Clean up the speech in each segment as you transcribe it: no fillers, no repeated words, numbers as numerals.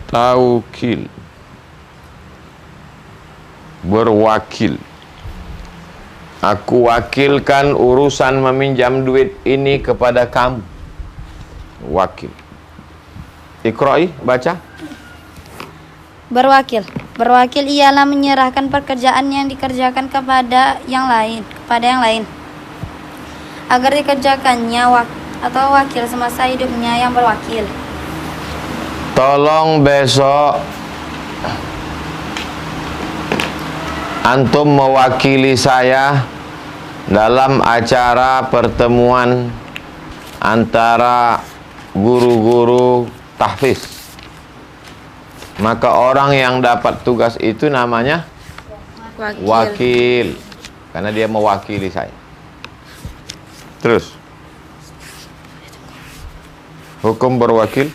Taukil, berwakil. Aku wakilkan urusan meminjam duit ini kepada kamu. Wakil. Iqra'i, baca. Berwakil. Berwakil ialah menyerahkan pekerjaan yang dikerjakan kepada yang lain, agar dikerjakannya atau wakil semasa hidupnya yang berwakil. Tolong besok antum mewakili saya dalam acara pertemuan antara guru-guru tahfiz. Maka orang yang dapat tugas itu namanya wakil. Karena dia mewakili saya. Terus, hukum berwakil.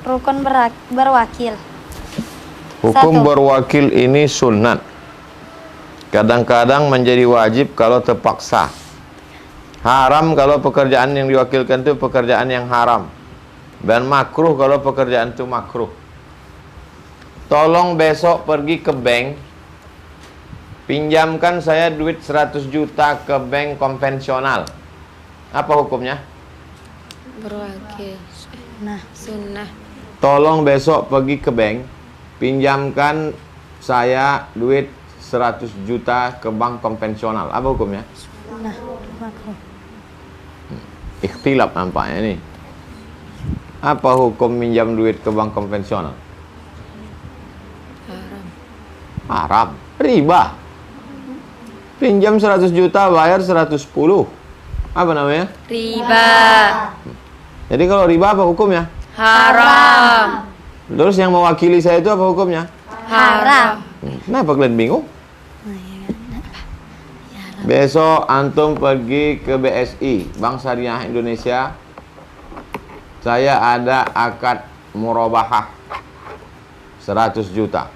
Rukun berwakil. Hukum 1. berwakil ini sunat. Kadang-kadang menjadi wajib kalau terpaksa. Haram kalau pekerjaan yang diwakilkan itu pekerjaan yang haram. Dan makruh kalau pekerjaan itu makruh. Tolong besok pergi ke bank, pinjamkan saya duit 100 juta ke bank konvensional. Apa hukumnya? Berwakil. Sunnah. Tolong besok pergi ke bank, pinjamkan saya duit 100 juta ke bank konvensional. Apa hukumnya? Nah, makruh. Ikhtilaf nampaknya ini. Apa hukum minjam duit ke bank konvensional? Haram. Haram. Riba. Pinjam 100 juta, bayar 110. Apa namanya? Riba. Jadi kalau riba apa hukumnya? Haram. Terus yang mewakili saya itu apa hukumnya? Haram. Kenapa kalian bingung? Besok antum pergi ke BSI, Bank Syariah Indonesia. Saya ada akad murabahah 100 juta.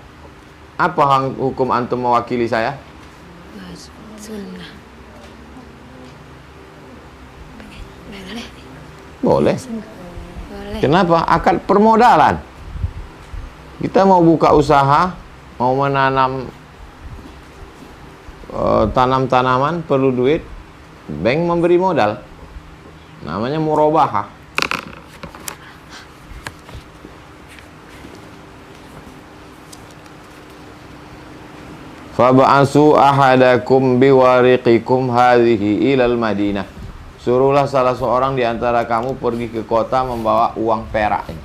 Apa hukum antum mewakili saya? Sunnah. Boleh. Boleh. Kenapa? Akad permodalan. Kita mau buka usaha, mau menanam tanam-tanaman, perlu duit. Bank memberi modal. Namanya murabahah. Fab'asu ahadakum biwariqikum hadhihi ilal Madinah. Suruhlah salah seorang di antara kamu pergi ke kota membawa uang perak ini.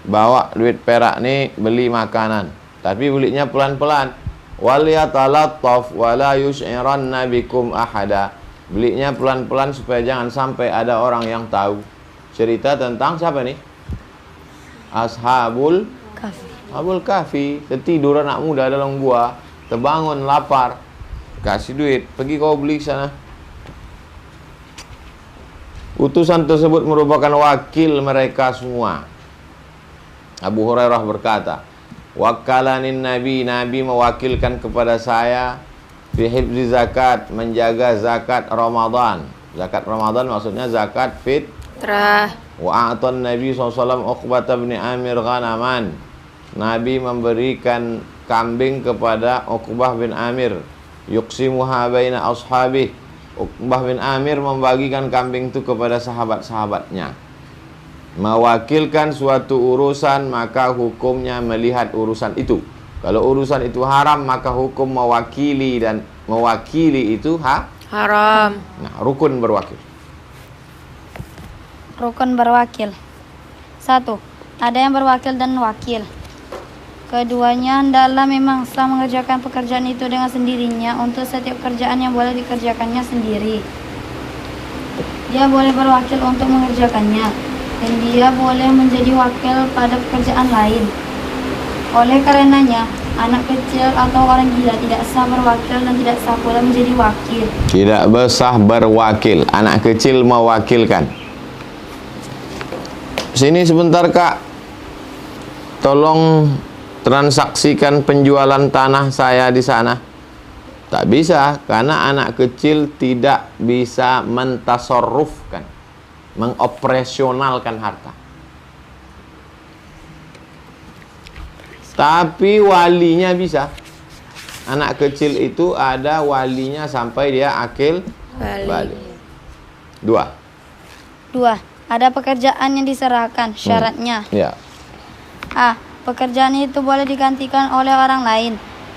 Bawa duit perak ini beli makanan, tapi belinya pelan-pelan. Waliyatalattaf wala yush'iranna bikum ahada. Belinya pelan-pelan supaya jangan sampai ada orang yang tahu. Cerita tentang siapa nih? Ashabul Kahfi. Tertidur anak muda dalam gua, terbangun lapar, kasih duit, pergi kau beli sana. Utusan tersebut merupakan wakil mereka semua. Abu Hurairah berkata, wakalanin Nabi mewakilkan kepada saya fi hifzi zakat, menjaga zakat Ramadan. Zakat Ramadan maksudnya zakat fitrah. Wa a'tan Nabi SAW Uqbah bin Amir ghanaman. Nabi memberikan kambing kepada Uqbah bin Amir. Yuqsimuha baina ashabih. Uqbah bin Amir membagikan kambing itu kepada sahabat-sahabatnya. Mewakilkan suatu urusan, maka hukumnya melihat urusan itu. Kalau urusan itu haram, maka hukum mewakili, dan mewakili itu haram. Nah, rukun berwakil. Rukun berwakil. 1. Ada yang berwakil dan wakil. Keduanya hendaklah memangsa mengerjakan pekerjaan itu dengan sendirinya untuk setiap pekerjaan yang boleh dikerjakannya sendiri. Dia boleh berwakil untuk mengerjakannya, dan dia boleh menjadi wakil pada pekerjaan lain. Oleh karenanya, anak kecil atau orang gila tidak sah berwakil dan tidak sah pula menjadi wakil. Tidak sah berwakil. Anak kecil mewakilkan. Sini sebentar kak, tolong transaksikan penjualan tanah saya di sana. Tak bisa, karena anak kecil tidak bisa mentasarrufkan. mengoperasionalkan harta. Tapi walinya bisa. Anak kecil itu ada walinya sampai dia akil balik. 2. Ada pekerjaan yang diserahkan. Syaratnya. Ya. A. Pekerjaan itu boleh digantikan oleh orang lain.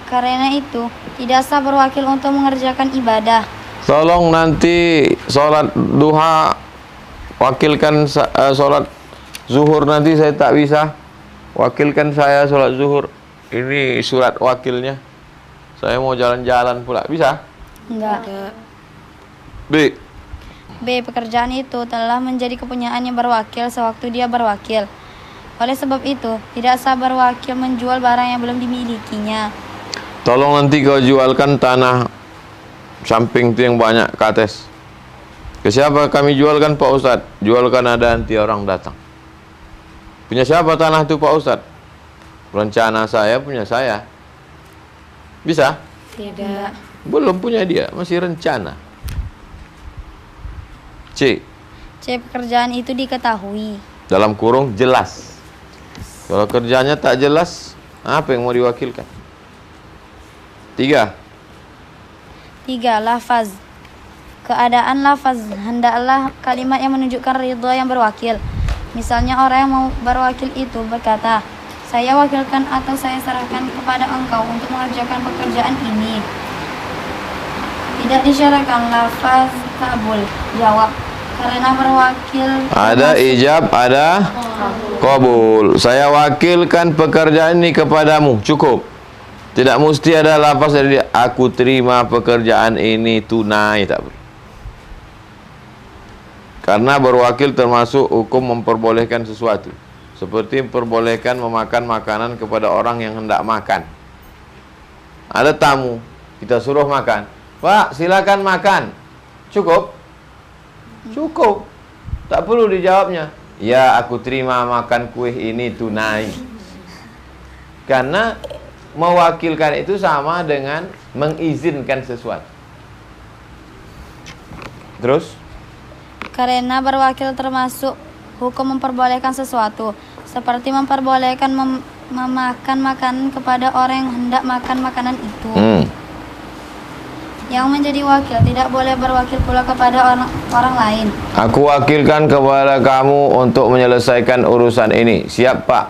Karena itu, tidak sah berwakil untuk mengerjakan ibadah. Tolong nanti sholat duha wakilkan sholat zuhur, nanti saya tak bisa. Wakilkan saya sholat zuhur. Ini surat wakilnya. Saya mau jalan-jalan pula. Bisa? Enggak. B. Pekerjaan itu telah menjadi kepunyaan yang berwakil sewaktu dia berwakil. Oleh sebab itu, tidak sah berwakil menjual barang yang belum dimilikinya. Tolong nanti kau jualkan tanah samping itu yang banyak kates. Ke siapa kami jualkan, Pak Ustadz? Jualkan, ada nanti orang datang. Punya siapa tanah itu, Pak Ustadz? Rencana saya, punya saya. Bisa? Tidak. Belum punya dia, masih rencana. C. Pekerjaan itu diketahui. Dalam kurung jelas. Kalau kerjanya tak jelas, apa yang mau diwakilkan? 3. Lafaz. Keadaan lafaz hendaklah kalimat yang menunjukkan ridha yang berwakil. Misalnya orang yang mau berwakil itu berkata, saya wakilkan atau saya serahkan kepada engkau untuk mengerjakan pekerjaan ini. Tidak disyaratkan lafaz kabul, jawab. Karena berwakil Ada ijab, ada qabul. Saya wakilkan pekerjaan ini kepadamu, cukup. Tidak mesti ada lafaz dari dia, aku terima pekerjaan ini tunai, tak boleh. Karena berwakil termasuk hukum memperbolehkan sesuatu. Seperti memperbolehkan memakan makanan kepada orang yang hendak makan. Ada tamu, kita suruh makan. Pak, silakan makan. Cukup? Cukup. Tak perlu dijawabnya, ya aku terima makan kue ini tunai. Karena mewakilkan itu sama dengan mengizinkan sesuatu. Terus? Karena berwakil termasuk hukum memperbolehkan sesuatu, seperti memperbolehkan memakan makanan kepada orang yang hendak makan makanan itu. Yang menjadi wakil tidak boleh berwakil pula kepada orang lain. Aku wakilkan kepada kamu untuk menyelesaikan urusan ini. Siap, Pak.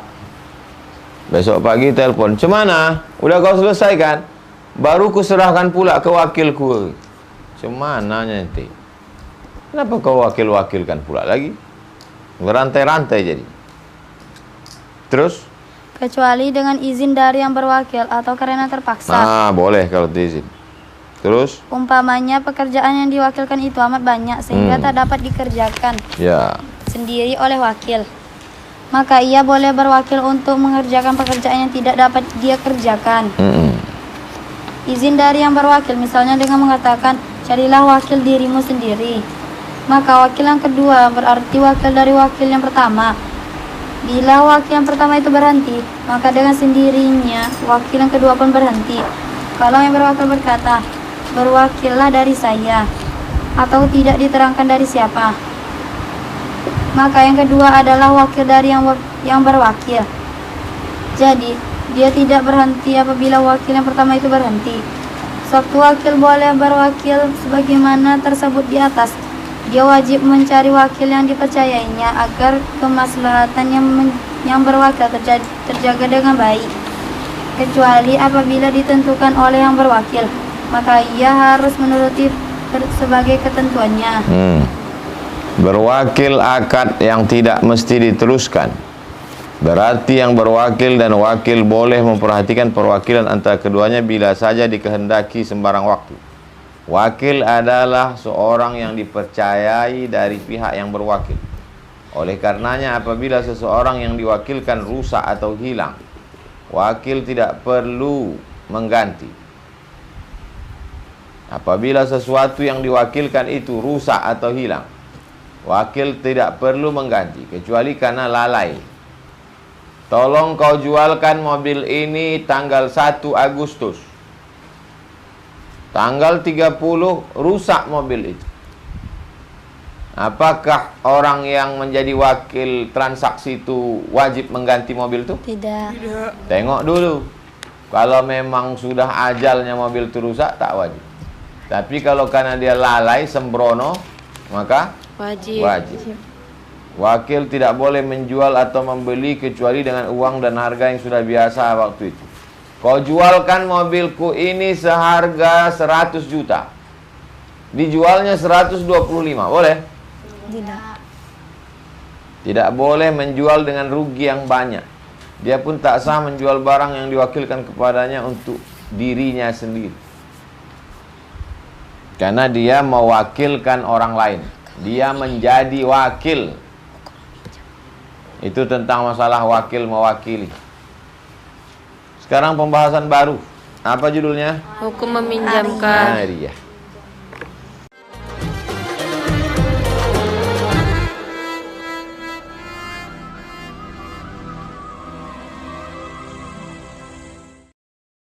Besok pagi telepon. Cemana? Udah kau selesaikan? Baru kuserahkan pula ke wakilku. Cemana nanti? Kenapa kau wakilkan pula lagi? Berantai-rantai jadi. Terus? Kecuali dengan izin dari yang berwakil atau karena terpaksa. Boleh kalau diizin. Terus? Umpamanya pekerjaan yang diwakilkan itu amat banyak sehingga tak dapat dikerjakan sendiri oleh wakil. Maka ia boleh berwakil untuk mengerjakan pekerjaan yang tidak dapat dia kerjakan. Izin dari yang berwakil misalnya dengan mengatakan, carilah wakil dirimu sendiri. Maka wakil yang kedua berarti wakil dari wakil yang pertama. Bila wakil yang pertama itu berhenti, maka dengan sendirinya wakil yang kedua pun berhenti. Kalau yang berwakil berkata, berwakillah dari saya, atau tidak diterangkan dari siapa, maka yang kedua adalah wakil dari yang berwakil. Jadi dia tidak berhenti apabila wakil yang pertama itu berhenti. Suatu wakil boleh berwakil sebagaimana tersebut di atas. Dia wajib mencari wakil yang dipercayainya agar kemaslahatan yang berwakil terjaga dengan baik. Kecuali apabila ditentukan oleh yang berwakil, maka ia harus menuruti sebagai ketentuannya. Berwakil akad yang tidak mesti diteruskan. Berarti yang berwakil dan wakil boleh memperhatikan perwakilan antara keduanya bila saja dikehendaki sembarang waktu. Wakil adalah seorang yang dipercayai dari pihak yang berwakil. Oleh karenanya apabila seseorang yang diwakilkan rusak atau hilang, wakil tidak perlu mengganti. Apabila sesuatu yang diwakilkan itu rusak atau hilang, wakil tidak perlu mengganti kecuali karena lalai. Tolong kau jualkan mobil ini tanggal 1 Agustus. Tanggal 30 rusak mobil itu. Apakah orang yang menjadi wakil transaksi itu wajib mengganti mobil itu? Tidak. Tengok dulu. Kalau memang sudah ajalnya mobil itu rusak, tak wajib. Tapi kalau karena dia lalai, sembrono, maka Wajib. wajib. Wakil tidak boleh menjual atau membeli kecuali dengan uang dan harga yang sudah biasa waktu itu. Kau jualkan mobilku ini seharga 100 juta. Dijualnya 125, boleh? Tidak. Tidak boleh menjual dengan rugi yang banyak. Dia pun tak sah menjual barang yang diwakilkan kepadanya untuk dirinya sendiri. Karena dia mewakilkan orang lain. Dia menjadi wakil. Itu tentang masalah wakil mewakili. Sekarang pembahasan baru. Apa judulnya? Hukum meminjamkan. Nah, dia.